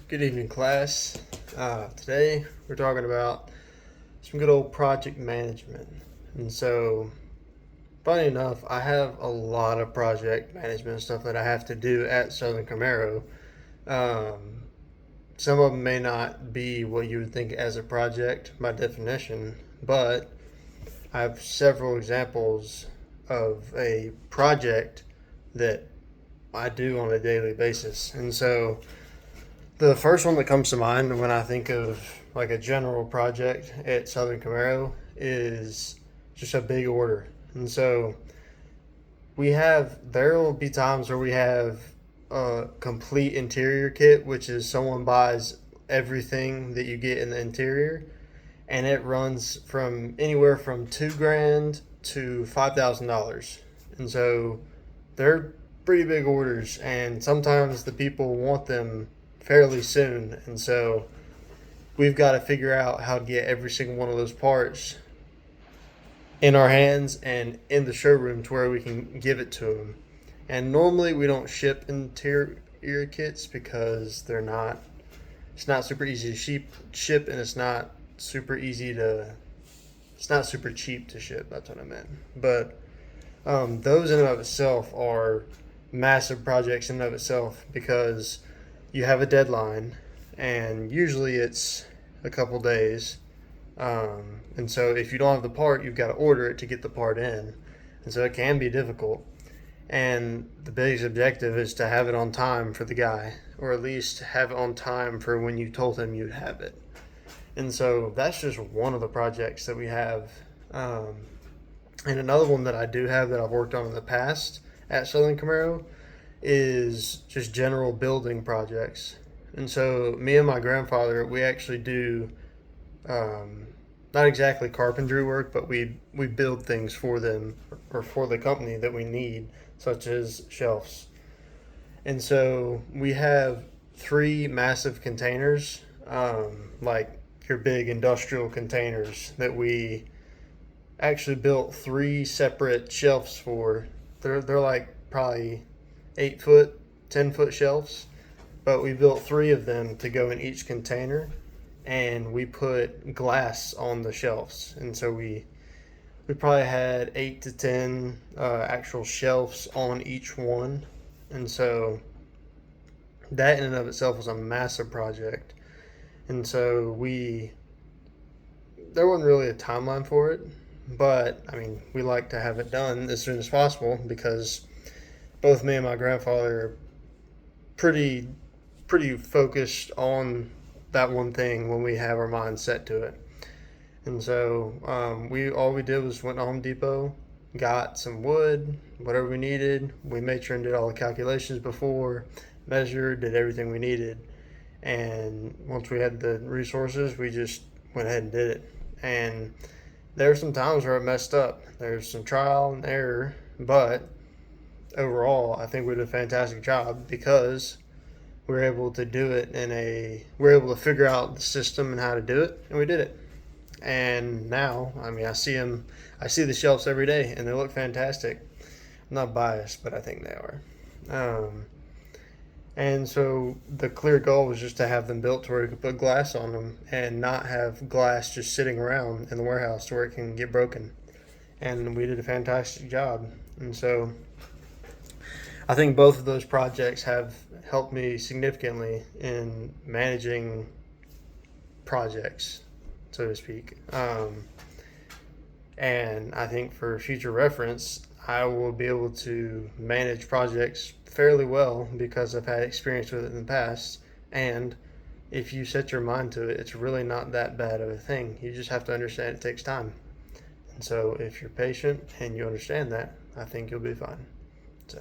Good evening, class. Today we're talking about some good old project management. And so, funny enough, I have a lot of project management stuff that I have to do at Southern Camaro. Um, some of them may not be what you would think as a project by definition, but I have several examples of a project that I do on a daily basis. And so, the first one that comes to mind when I think of like a general project at Southern Camaro is just a big order. And so there will be times where we have a complete interior kit, which is someone buys everything that you get in the interior, and it runs from anywhere from 2 grand to $5,000. And so they're pretty big orders, and sometimes the people want them fairly soon. And so we've got to figure out how to get every single one of those parts in our hands and in the showroom to where we can give it to them. And normally we don't ship interior kits because it's not super easy to ship, and it's not super it's not super cheap to ship. That's what I meant. But those in and of itself are massive projects in and of itself because you have a deadline, and usually it's a couple days. And so if you don't have the part, you've got to order it to get the part in. And so it can be difficult. And the biggest objective is to have it on time for the guy, or at least have it on time for when you told him you'd have it. And so that's just one of the projects that we have. And another one that I do have that I've worked on in the past at Southern Camaro is just general building projects. And so me and my grandfather, we actually do not exactly carpentry work, but we build things for them or for the company that we need, such as shelves. And so we have three massive containers, like your big industrial containers that we actually built three separate shelves for. They're like probably 8 foot, 10 foot shelves, but we built three of them to go in each container, and we put glass on the shelves. And so we probably had 8 to 10 actual shelves on each one. And so that in and of itself was a massive project. And so there wasn't really a timeline for it, but I mean, we like to have it done as soon as possible because both me and my grandfather are pretty focused on that one thing when we have our mind set to it. And so all we did was went to Home Depot, got some wood, whatever we needed. We made sure and did all the calculations before, measured, did everything we needed. And once we had the resources, we just went ahead and did it. And there were some times where it messed up. There's some trial and error, but overall, I think we did a fantastic job because we were able to do it we were able to figure out the system and how to do it, and we did it. And now, I mean, I see the shelves every day, and they look fantastic. I'm not biased, but I think they are. And so the clear goal was just to have them built to where you could put glass on them and not have glass just sitting around in the warehouse to where it can get broken. And we did a fantastic job. And so I think both of those projects have helped me significantly in managing projects, so to speak. And I think for future reference, I will be able to manage projects fairly well because I've had experience with it in the past. And if you set your mind to it, it's really not that bad of a thing. You just have to understand it takes time. And so if you're patient and you understand that, I think you'll be fine. So